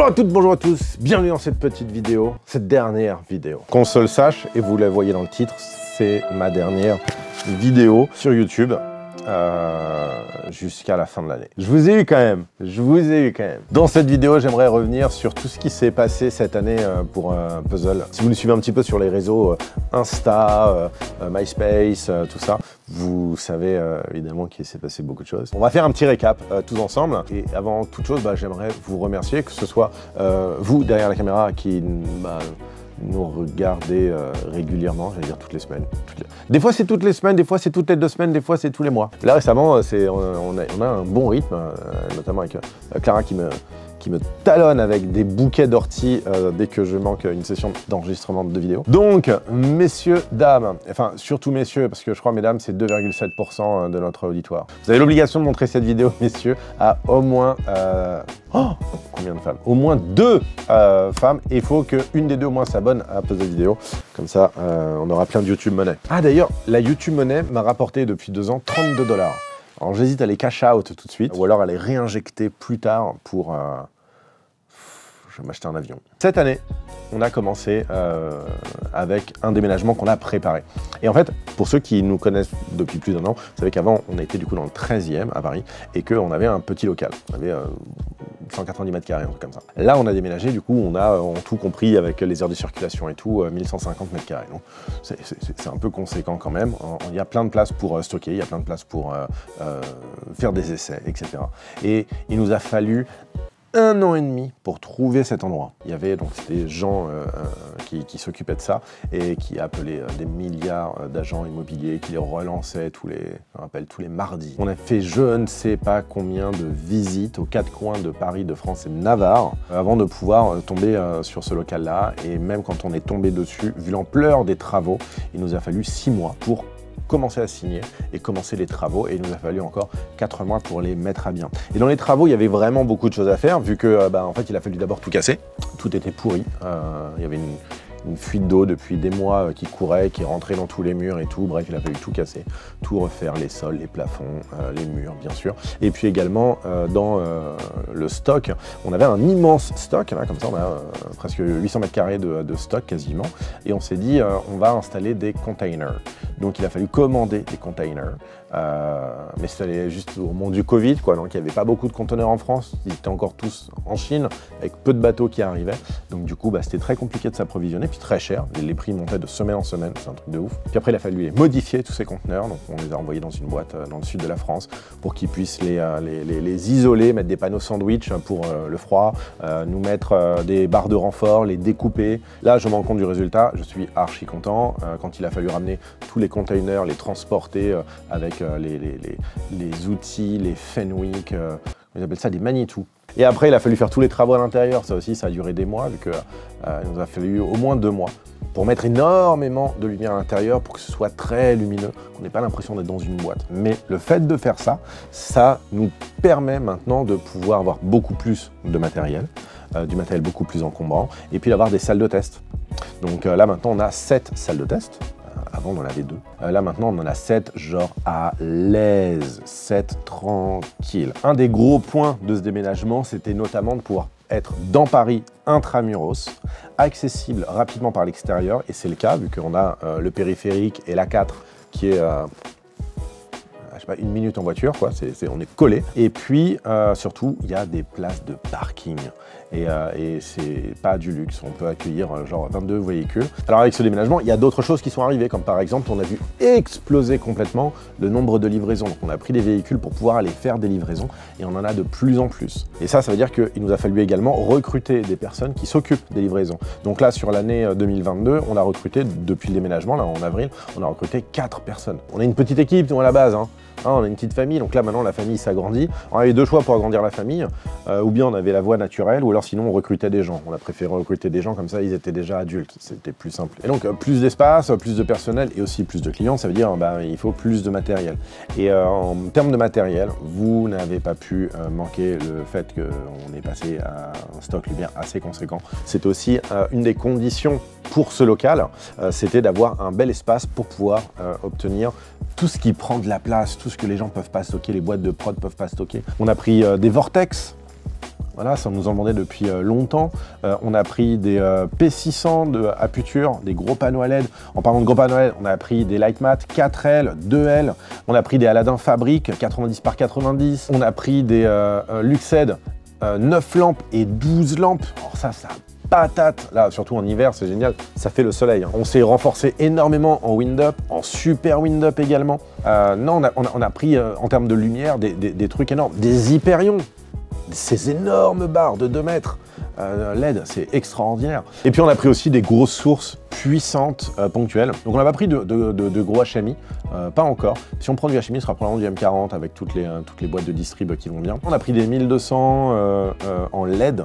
Bonjour à toutes, bonjour à tous, bienvenue dans cette petite vidéo, cette dernière vidéo. Qu'on se le sache, et vous la voyez dans le titre, c'est ma dernière vidéo sur YouTube jusqu'à la fin de l'année. Je vous ai eu quand même, Dans cette vidéo, j'aimerais revenir sur tout ce qui s'est passé cette année pour Puzzle. Si vous nous suivez un petit peu sur les réseaux Insta, MySpace, tout ça, vous savez évidemment qu'il s'est passé beaucoup de choses. On va faire un petit récap tous ensemble. Et avant toute chose, j'aimerais vous remercier, que ce soit vous derrière la caméra qui nous regardez régulièrement, j'allais dire toutes les semaines. Des fois c'est toutes les semaines, des fois c'est toutes les 2 semaines, des fois c'est tous les mois. Là récemment, on a un bon rythme, notamment avec Clara qui me talonne avec des bouquets d'orties dès que je manque une session d'enregistrement de vidéos. Donc, messieurs, dames, enfin surtout messieurs, parce que je crois mesdames c'est 2,7% de notre auditoire. Vous avez l'obligation de montrer cette vidéo, messieurs, à au moins... combien de femmes? Au moins 2 femmes, et il faut qu'une des 2 au moins s'abonne à Puzzle Vidéo. Comme ça, on aura plein de YouTube Money. Ah d'ailleurs, la YouTube Money m'a rapporté depuis 2 ans 32 $. Alors j'hésite à les cash out tout de suite, ou alors à les réinjecter plus tard pour... je vais m'acheter un avion. Cette année, on a commencé avec un déménagement qu'on a préparé. Et en fait, pour ceux qui nous connaissent depuis plus d'1 an, vous savez qu'avant, on était du coup dans le 13e à Paris et qu'on avait un petit local. On avait 190 mètres carrés, un truc comme ça. Là, on a déménagé, du coup, on a en tout compris avec les heures de circulation et tout, 1150 mètres carrés. Donc, c'est un peu conséquent quand même. Il y a plein de places pour stocker, il y a plein de places pour faire des essais, etc. Et il nous a fallu 1 an et demi pour trouver cet endroit. Il y avait donc des gens qui s'occupaient de ça et qui appelaient des milliards d'agents immobiliers, qui les relançaient tous les mardis. On a fait je ne sais pas combien de visites aux 4 coins de Paris, de France et de Navarre avant de pouvoir tomber sur ce local-là. Et même quand on est tombé dessus, vu l'ampleur des travaux, il nous a fallu 6 mois pour commencer à signer et commencer les travaux, et il nous a fallu encore 4 mois pour les mettre à bien. Et dans les travaux, il y avait vraiment beaucoup de choses à faire, vu que en fait, il a fallu d'abord tout casser. Tout était pourri. Il y avait une fuite d'eau depuis des mois qui courait, qui rentrait dans tous les murs et tout. Bref, il a fallu tout casser, tout refaire, les sols, les plafonds, les murs, bien sûr. Et puis également, dans le stock, on avait un immense stock, là, comme ça, on a presque 800 mètres carrés de stock quasiment. Et on s'est dit, on va installer des containers. Donc il a fallu commander des containers. Mais c'était juste au moment du Covid, quoi. Donc il n'y avait pas beaucoup de conteneurs en France. Ils étaient encore tous en Chine, avec peu de bateaux qui arrivaient. Donc du coup, c'était très compliqué de s'approvisionner, puis très cher. Les prix montaient de semaine en semaine, c'est un truc de ouf. Puis après, il a fallu les modifier, tous ces conteneurs. Donc on les a envoyés dans une boîte dans le sud de la France pour qu'ils puissent les isoler, mettre des panneaux sandwich pour le froid, nous mettre des barres de renfort, les découper. Là, je me rends compte du résultat. Je suis archi content. Quand il a fallu ramener tous les containers, les transporter avec les outils, les Fenwick, ils appellent ça des Manitou. Et après, il a fallu faire tous les travaux à l'intérieur. Ça aussi, ça a duré des mois, vu qu'il nous a fallu au moins 2 mois pour mettre énormément de lumière à l'intérieur pour que ce soit très lumineux, qu'on n'ait pas l'impression d'être dans une boîte. Mais le fait de faire ça, ça nous permet maintenant de pouvoir avoir beaucoup plus de matériel, du matériel beaucoup plus encombrant, et puis d'avoir des salles de test. Donc là, maintenant, on a 7 salles de test. Avant, on en avait 2. Là, maintenant, on en a 7, genre à l'aise, 7 tranquille. Un des gros points de ce déménagement, c'était notamment de pouvoir être dans Paris intramuros, accessible rapidement par l'extérieur, et c'est le cas, vu qu'on a le périphérique et l'A4 qui est... je sais pas, 1 minute en voiture, quoi. On est collé. Et puis, surtout, il y a des places de parking. Et c'est pas du luxe, on peut accueillir genre 22 véhicules. Alors avec ce déménagement, il y a d'autres choses qui sont arrivées, comme par exemple, on a vu exploser complètement le nombre de livraisons. Donc on a pris des véhicules pour pouvoir aller faire des livraisons, et on en a de plus en plus. Et ça veut dire qu'il nous a fallu également recruter des personnes qui s'occupent des livraisons. Donc là, sur l'année 2022, on a recruté, depuis le déménagement, là en avril, on a recruté 4 personnes. On a une petite équipe, nous, à la base, hein. On a une petite famille, donc là maintenant la famille s'agrandit. On avait 2 choix pour agrandir la famille, ou bien on avait la voie naturelle, ou alors sinon on recrutait des gens. On a préféré recruter des gens, comme ça ils étaient déjà adultes, c'était plus simple. Et donc plus d'espace, plus de personnel et aussi plus de clients, ça veut dire il faut plus de matériel. Et en termes de matériel, vous n'avez pas pu manquer le fait qu'on est passé à un stock lumière assez conséquent. C'est aussi une des conditions pour ce local, c'était d'avoir un bel espace pour pouvoir obtenir tout ce qui prend de la place, tout ce que les gens peuvent pas stocker, les boîtes de prod peuvent pas stocker. On a pris des Vortex, Voilà, ça nous en demandait depuis longtemps. On a pris des P600 de Aputure, des gros panneaux à LED. En parlant de gros panneaux à LED, on a pris des Lightmat 4L, 2L. On a pris des Aladin Fabrique 90 par 90. On a pris des Luxed 9 lampes et 12 lampes. Alors ça patate. Là, surtout en hiver, c'est génial. Ça fait le soleil. On s'est renforcé énormément en wind-up, en super wind-up également. Non, on a pris, en termes de lumière, des trucs énormes. Des Hyperion. Ces énormes barres de 2 mètres LED, c'est extraordinaire. Et puis on a pris aussi des grosses sources puissantes, ponctuelles. Donc on n'a pas pris de gros HMI, pas encore. Si on prend du HMI, ce sera probablement du M40 avec toutes les boîtes de distrib qui vont bien. On a pris des 1200 en LED.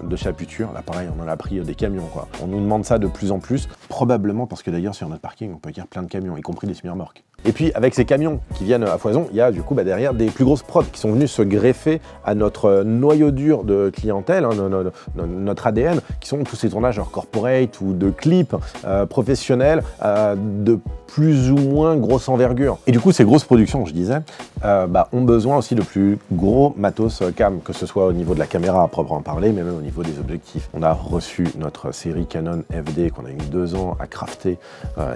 De chez Aputure, là pareil, on en a pris des camions quoi. On nous demande ça de plus en plus, probablement parce que d'ailleurs sur notre parking on peut acquérir plein de camions, y compris des semi-remorques. Et puis avec ces camions qui viennent à foison, il y a du coup derrière des plus grosses prods qui sont venus se greffer à notre noyau dur de clientèle, hein, notre ADN, qui sont tous ces tournages corporate ou de clips professionnels de plus ou moins grosse envergure. Et du coup ces grosses productions, je disais, ont besoin aussi de plus gros matos cam, que ce soit au niveau de la caméra à proprement parler, mais même au niveau des objectifs. On a reçu notre série Canon FD qu'on a eu 2 ans à crafter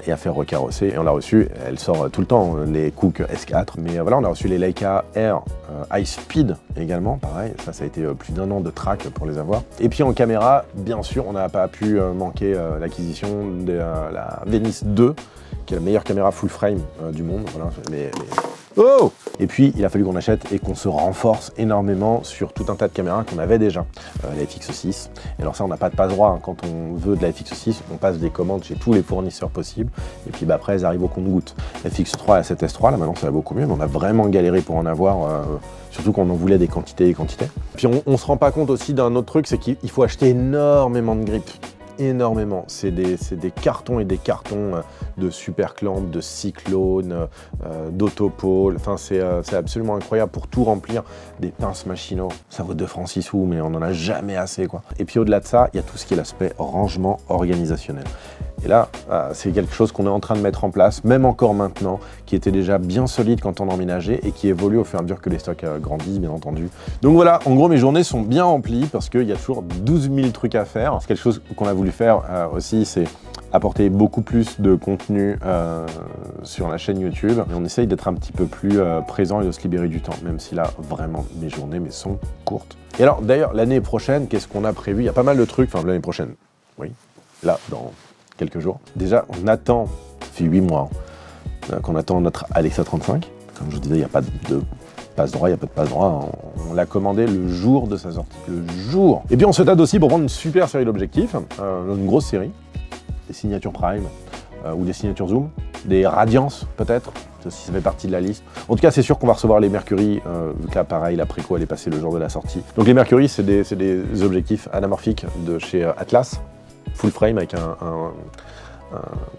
et à faire recarrosser, et on l'a reçu, elle sort tout le temps, les Cooke S4, mais voilà, on a reçu les Leica Air High Speed également, pareil, ça a été plus d'1 an de track pour les avoir. Et puis en caméra, bien sûr, on n'a pas pu manquer l'acquisition de la Venice 2, qui est la meilleure caméra full frame du monde, voilà, Oh! Et puis, il a fallu qu'on achète et qu'on se renforce énormément sur tout un tas de caméras qu'on avait déjà. La FX6. Et alors ça, on n'a pas de passe-droit. Hein. Quand on veut de la FX6, on passe des commandes chez tous les fournisseurs possibles. Et puis après, elles arrivent au compte-gouttes. La FX3 et la 7S3, là maintenant, ça va beaucoup mieux. Mais on a vraiment galéré pour en avoir. Surtout qu'on en voulait des quantités et des quantités. Puis on se rend pas compte aussi d'un autre truc, c'est qu'il faut acheter énormément de grippes. Énormément, c'est des cartons et des cartons de super clamp, de cyclone, d'autopole, enfin c'est absolument incroyable pour tout remplir, des pinces Machino, ça vaut 2 francs 6 sous mais on n'en a jamais assez quoi. Et puis au-delà de ça, il y a tout ce qui est l'aspect rangement organisationnel. Et là, c'est quelque chose qu'on est en train de mettre en place, même encore maintenant, qui était déjà bien solide quand on emménageait et qui évolue au fur et à mesure que les stocks grandissent, bien entendu. Donc voilà, en gros, mes journées sont bien remplies parce qu'il y a toujours 12 000 trucs à faire. C'est quelque chose qu'on a voulu faire aussi, c'est apporter beaucoup plus de contenu sur la chaîne YouTube. Et on essaye d'être un petit peu plus présent et de se libérer du temps, même si là, vraiment, mes journées sont courtes. Et alors, d'ailleurs, l'année prochaine, qu'est-ce qu'on a prévu? Il y a pas mal de trucs, enfin l'année prochaine, oui, là, dans quelques jours. Déjà, on attend, depuis 8 mois, qu'on attend notre Alexa 35. Comme je vous disais, il n'y a pas de passe-droit, il n'y a pas de passe-droit. On l'a commandé le jour de sa sortie, le jour. Et puis on se tâte aussi pour prendre une super série d'objectifs, une grosse série, des signatures Prime ou des signatures Zoom, des Radiance peut-être, si ça fait partie de la liste. En tout cas, c'est sûr qu'on va recevoir les Mercury, vu que là, pareil, la préco, elle est passée le jour de la sortie. Donc les Mercury, c'est des objectifs anamorphiques de chez Atlas, full frame avec un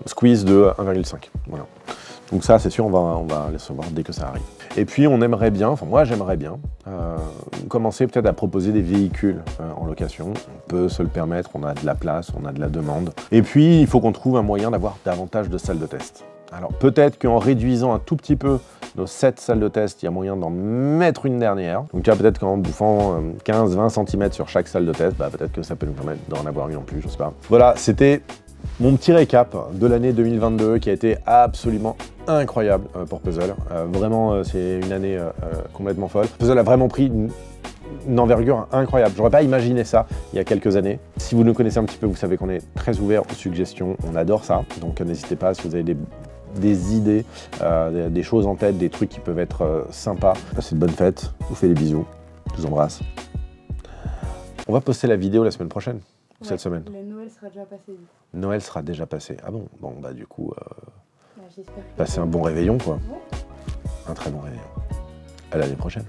squeeze de 1,5. Voilà. Donc ça, c'est sûr, on va les recevoir dès que ça arrive. Et puis, on aimerait bien, enfin moi, j'aimerais bien commencer peut-être à proposer des véhicules en location. On peut se le permettre, on a de la place, on a de la demande. Et puis, il faut qu'on trouve un moyen d'avoir davantage de salles de test. Alors peut-être qu'en réduisant un tout petit peu nos 7 salles de test, il y a moyen d'en mettre une dernière. Donc là, peut-être qu'en bouffant 15-20 cm sur chaque salle de test, peut-être que ça peut nous permettre d'en avoir une en plus, je sais pas. Voilà, c'était mon petit récap de l'année 2022 qui a été absolument incroyable pour Puzzle. Vraiment, c'est une année complètement folle. Puzzle a vraiment pris une envergure incroyable. J'aurais pas imaginé ça il y a quelques années. Si vous nous connaissez un petit peu, vous savez qu'on est très ouvert aux suggestions. On adore ça. Donc n'hésitez pas si vous avez des idées, des choses en tête, des trucs qui peuvent être sympas. Passez de bonnes fêtes. Je vous fais des bisous. Je vous embrasse. On va poster la vidéo la semaine prochaine. Ouais, cette semaine. Le Noël sera déjà passé. Noël sera déjà passé. Ah bon? Bon, du coup, j'espère que passez un bon réveillon, quoi. Ouais. Un très bon réveillon. À l'année prochaine.